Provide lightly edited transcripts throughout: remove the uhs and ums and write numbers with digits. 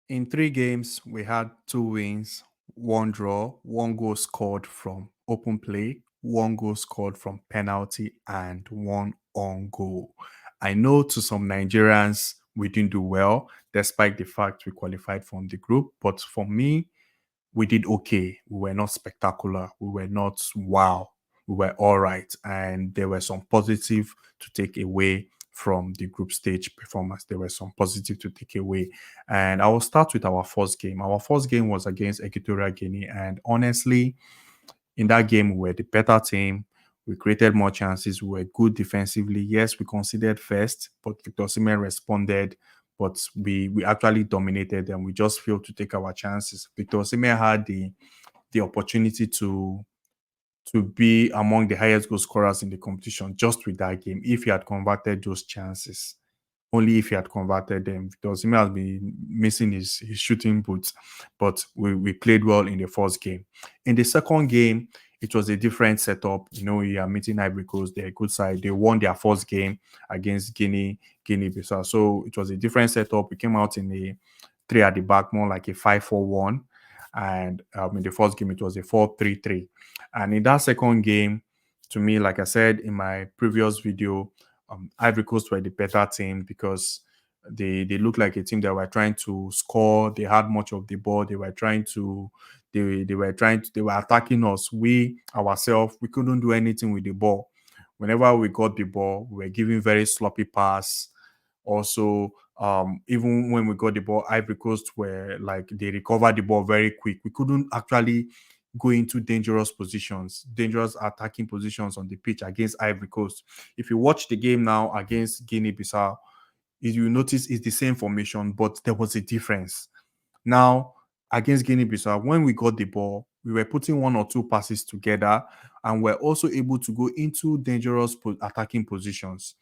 In three games, we had two wins, one draw, one goal scored from open play, one goal scored from penalty, and one on goal. I know to some Nigerians, we didn't do well, despite the fact we qualified from the group. But for me, we did okay. We were not spectacular. We were not wow. We were all right. And there were some positive to take away from the group stage performance. There were some positive to take away. And I will start with our first game. Our first game was against Equatorial Guinea. And honestly, in that game, we were the better team. We created more chances. We were good defensively. Yes, we conceded first, but Victor Osimhen responded. But we actually dominated them. We just failed to take our chances. Victor Osimhen had the opportunity to be among the highest goal scorers in the competition just with that game if he had converted those chances. Only if he had converted them. Victor Osimhen has been missing his shooting boots, but we played well in the first game. In the second game, it was a different setup. You know, you are meeting Ivory Coast, they're a good side. They won their first game against Guinea-Bissau. So it was a different setup. We came out in a three at the back, more like a 5-4-1. And in the first game, it was a 4-3-3. And in that second game, to me, like I said in my previous video, Ivory Coast were the better team because they looked like a team that were trying to score. They had much of the ball. They were attacking us. We ourselves, we couldn't do anything with the ball. Whenever we got the ball, we were giving very sloppy pass. Also, even when we got the ball, Ivory Coast were like they recovered the ball very quick. We couldn't actually go into dangerous attacking positions on the pitch against Ivory Coast. If you watch the game now against Guinea-Bissau, you notice it's the same formation, but there was a difference. Now, against Guinea-Bissau, when we got the ball, we were putting one or two passes together and we're also able to go into dangerous attacking positions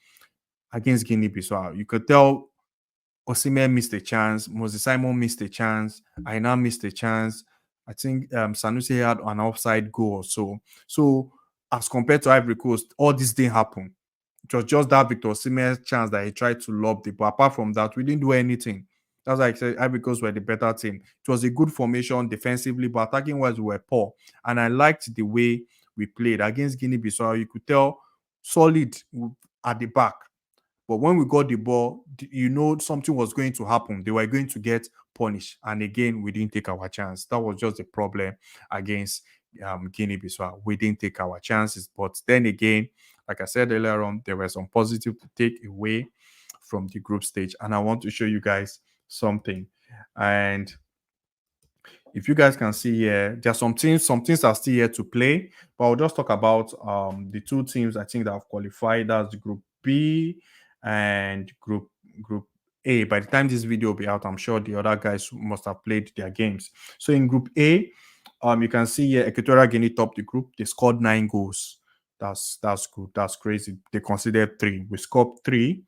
against Guinea-Bissau. You could tell Osimhen missed a chance. Moses Simon missed a chance. Aina missed a chance. I think Sanusi had an offside goal or so. So as compared to Ivory Coast, all this didn't happen. It was just that Victor Osimhen chance that he tried to lob the ball. Apart from that, we didn't do anything. That's why I said Ivory Coast were the better team. It was a good formation defensively, but attacking wise, we were poor. And I liked the way we played against Guinea-Bissau. You could tell solid at the back. But when we got the ball, you know something was going to happen. They were going to get punished. And again, we didn't take our chance. That was just the problem against Guinea-Bissau. We didn't take our chances. But then again, like I said earlier on, there were some positive to take away from the group stage. And I want to show you guys something. And if you guys can see here, there are some teams are still here to play, but I'll just talk about the two teams I think that have qualified. That's Group B and Group A. By the time this video will be out, I'm sure the other guys must have played their games. So in Group A, you can see here Equatorial Guinea topped the group. They scored 9 goals. That's good. That's crazy. They considered three. We scored three,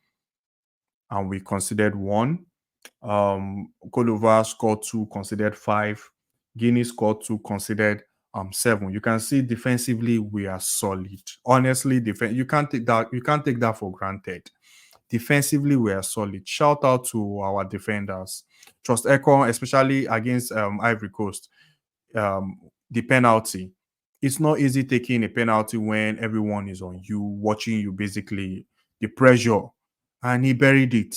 and we considered one. Cote d'Ivoire scored two, considered five. Guinea scored two, considered seven. You can see defensively we are solid. Honestly, you can't take that for granted. Defensively, we are solid. Shout out to our defenders. Trust Ekong, especially against Ivory Coast. The penalty. It's not easy taking a penalty when everyone is on you, watching you basically, the pressure. And he buried it.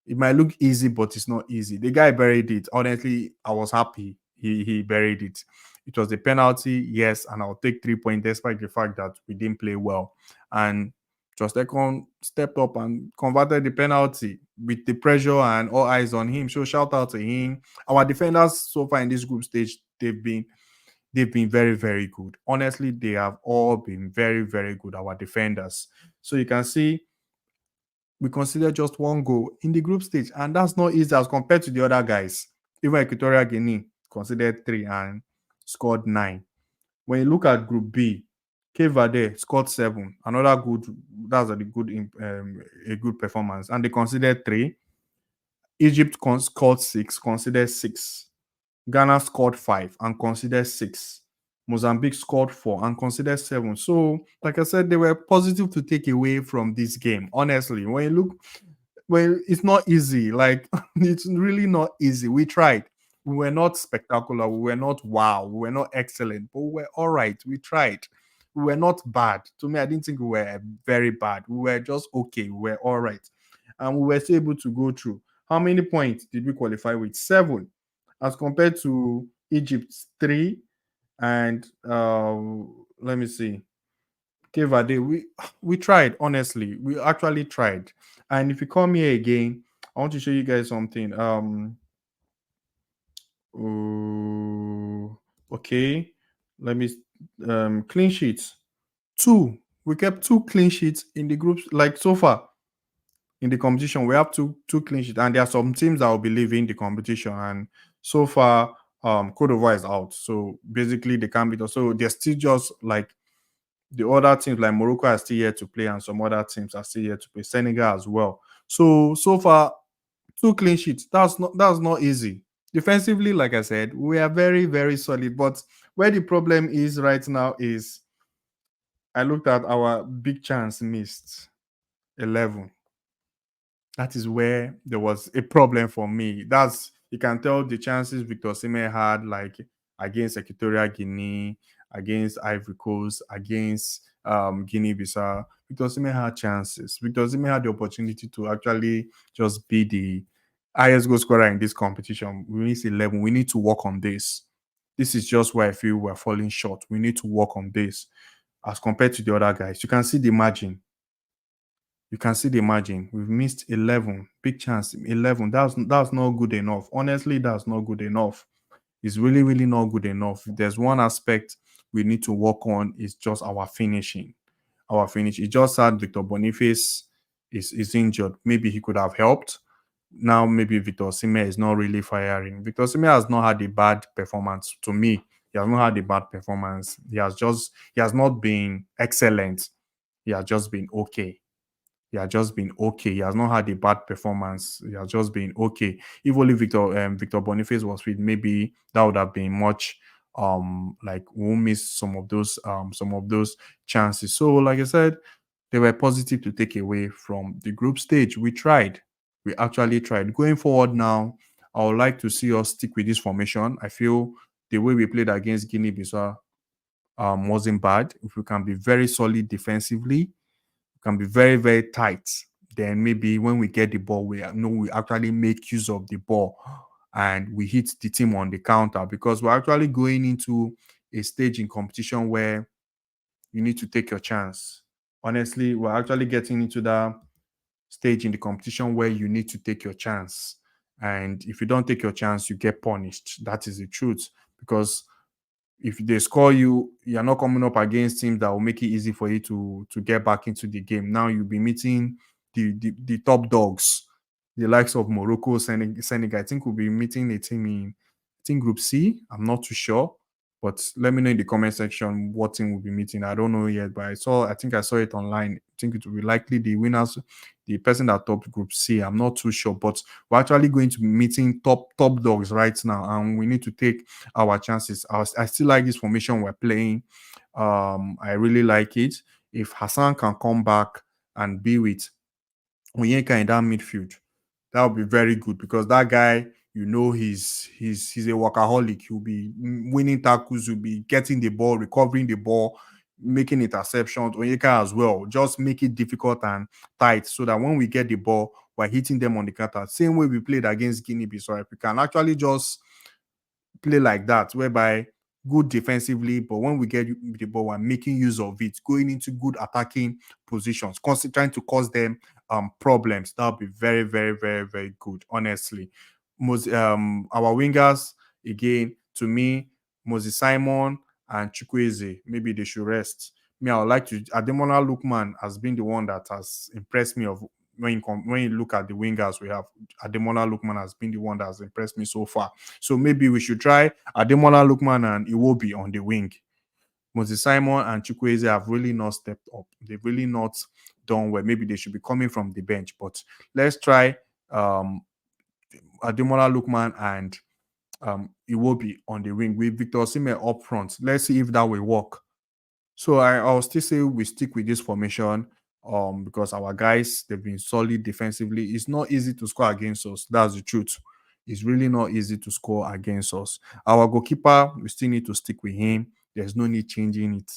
It might look easy, but it's not easy. The guy buried it. Honestly, I was happy he buried it. It was a penalty, yes, and I'll take 3 points despite the fact that we didn't play well. And Ekong stepped up and converted the penalty with the pressure and all eyes on him. So shout out to him. Our defenders so far in this group stage, they've been very, very good. Honestly, they have all been very, very good. Our defenders. So you can see we consider just one goal in the group stage, and that's not easy as compared to the other guys. Even Equatorial Guinea considered three and scored 9. When you look at Group B, Cape Verde scored 7. Another good, that's a good performance, and they considered 3. Egypt scored 6, considered 6. Ghana scored 5 and considered 6. Mozambique scored 4 and considered 7. So, like I said, they were positive to take away from this game. Honestly, when you look, Well, it's not easy. Like it's really not easy. We tried. We were not spectacular. We were not wow. We were not excellent, but we were all right. We tried. We were not bad. To me, I didn't think we were very bad. We were just okay. We were all right, and we were still able to go through. How many points did we qualify with? 7, as compared to Egypt's 3, and let me see, Cape Verde. We tried, honestly. We actually tried. And if you come here again, I want to show you guys something. Okay. Let me clean sheets. 2. We kept 2 clean sheets in the groups. Like so far in the competition, we have two clean sheets, and there are some teams that will be leaving the competition. And so far, Cote d'Ivoire is out. So basically they can't beat us. So they're still just like the other teams, like Morocco are still here to play, and some other teams are still here to play. Senegal as well. So far, 2 clean sheets. That's not easy. Defensively, like I said, we are very very solid. But where the problem is right now is I looked at our big chance missed 11. That is where there was a problem for me. That's You can tell the chances Victor Osimhen had, like against Equatorial Guinea, against Ivory Coast, against Guinea-Bissau. Victor Osimhen had chances. Victor Osimhen had the opportunity to actually just be the highest goal scorer in this competition. We need 11. We need to work on this. This is just where I feel we're falling short. We need to work on this as compared to the other guys. You can see the margin. You can see the margin. We've missed 11. Big chance. 11. That's not good enough. Honestly, that's not good enough. It's really, really not good enough. If there's one aspect we need to work on, is just our finishing. Our finish. It just sad Victor Boniface is injured. Maybe he could have helped. Now maybe Victor Osimhen is not really firing. Victor Osimhen has not had a bad performance to me. He has not had a bad performance. He has not been excellent. He has just been okay. He has just been okay. He has not had a bad performance. He has just been okay. If only Victor Boniface was fit, maybe that would have been much like we'll miss some of those chances. So, like I said, they were positive to take away from the group stage. We tried. We actually tried. Going forward now, I would like to see us stick with this formation. I feel the way we played against Guinea-Bissau wasn't bad. If we can be very solid defensively, can be very, very tight. Then maybe when we get the ball, we know we actually make use of the ball and we hit the team on the counter, because we're actually going into a stage in competition where you need to take your chance. Honestly, we're actually getting into that stage in the competition where you need to take your chance. And if you don't take your chance, you get punished. That is the truth. Because if they score you, you're not coming up against teams that will make it easy for you to get back into the game. Now you'll be meeting the top dogs, the likes of Morocco, Senegal. I think we'll be meeting a team in, I think, Group C. I'm not too sure, but let me know in the comment section what team we'll be meeting. I don't know yet, but I think I saw it online. I think it will be likely the winners, the person that topped Group C. I'm not too sure, but we're actually going to be meeting top dogs right now, and we need to take our chances. I still like this formation we're playing. I really like it. If Hassan can come back and be with Onyeka in that midfield, that would be very good, because that guy, he's a workaholic. He'll be winning tackles, he'll be getting the ball, recovering the ball, making interceptions. Onyeka as well. Just make it difficult and tight so that when we get the ball, we're hitting them on the counter. Same way we played against Guinea-Bissau. If we can actually just play like that, whereby good defensively, but when we get the ball, we're making use of it, going into good attacking positions, constantly trying to cause them problems. That would be very, very, very, very good, honestly. Our wingers, again, to me, Moses Simon and Chukwueze, maybe they should rest. Me, I would like to. Ademola Lookman has been the one that has impressed me. Of when you look at the wingers we have, Ademola Lookman has been the one that has impressed me so far. So maybe we should try Ademola Lookman and Iwobi on the wing. Moses Simon and Chukwueze have really not stepped up. They've really not done well. Maybe they should be coming from the bench. But let's try Ademola Lookman and Iwobi on the wing with Victor Osimhen up front. Let's see if that will work. So I'll still say we stick with this formation. because our guys, they've been solid defensively. It's not easy to score against us. That's the truth. It's really not easy to score against us. Our goalkeeper, we still need to stick with him. There's no need changing it.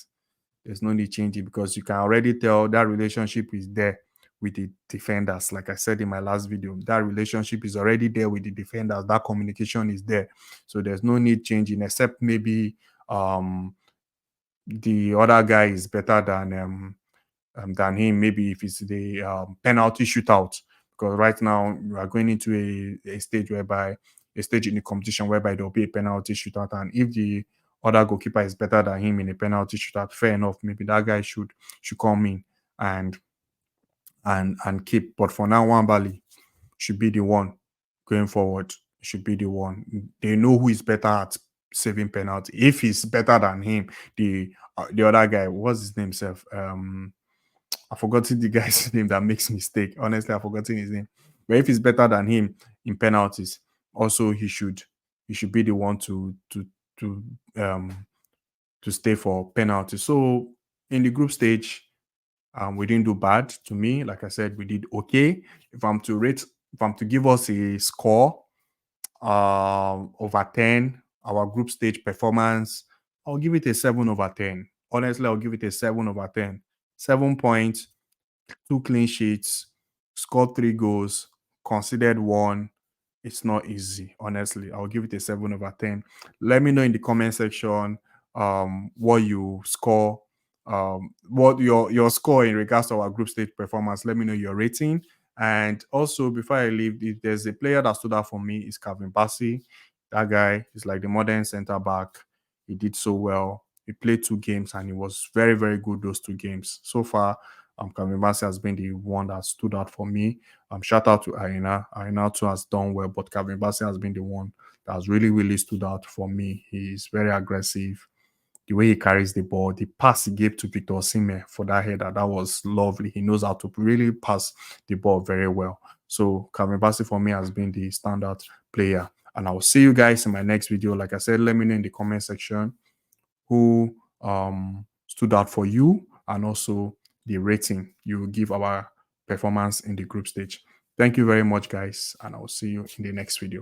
There's no need changing because you can already tell that relationship is there with the defenders. Like I said in my last video, that relationship is already there with the defenders. That communication is there. So there's no need changing, except maybe the other guy is better than him. Maybe if it's the penalty shootout, because right now we are going into a stage whereby a stage in the competition whereby there will be a penalty shootout, and if the other goalkeeper is better than him in a penalty shootout, fair enough. Maybe that guy should come in and and keep. But for now, Wambali should be the one going forward. Should be the one. They know who is better at saving penalty. If he's better than him, the other guy, what's his name, self? I forgotten the guy's name that makes mistake. Honestly, I've forgotten his name. But if he's better than him in penalties, also he should be the one to um to stay for penalties. So in the group stage, we didn't do bad. To me, like I said, we did okay. If I'm to give us a score, over 10, our group stage performance, I'll give it a 7 over 10. Honestly, I'll give it a 7 over 10. 7 points, 2 clean sheets, scored 3 goals, considered one. It's not easy, honestly. I'll give it a 7 over 10. Let me know in the comment section what you score, what your score in regards to our group stage performance. Let me know your rating. And also, before I leave, if there's a player that stood out for me, is Calvin Bassey. That guy is like the modern center back. He did so well. He played 2 games and he was very, very good those 2 games. So far, Calvin Bassey has been the one that stood out for me. Shout out to Arena. Arena too has done well, but Calvin Bassey has been the one that has really, really stood out for me. He's very aggressive. The way he carries the ball, the pass he gave to Victor Osimhen for that header, that was lovely. He knows how to really pass the ball very well. So Calvin Bassey for me has been the standout player. And I will see you guys in my next video. Like I said, let me know in the comment section who stood out for you and also the rating you will give our performance in the group stage. Thank you very much, guys, and I will see you in the next video.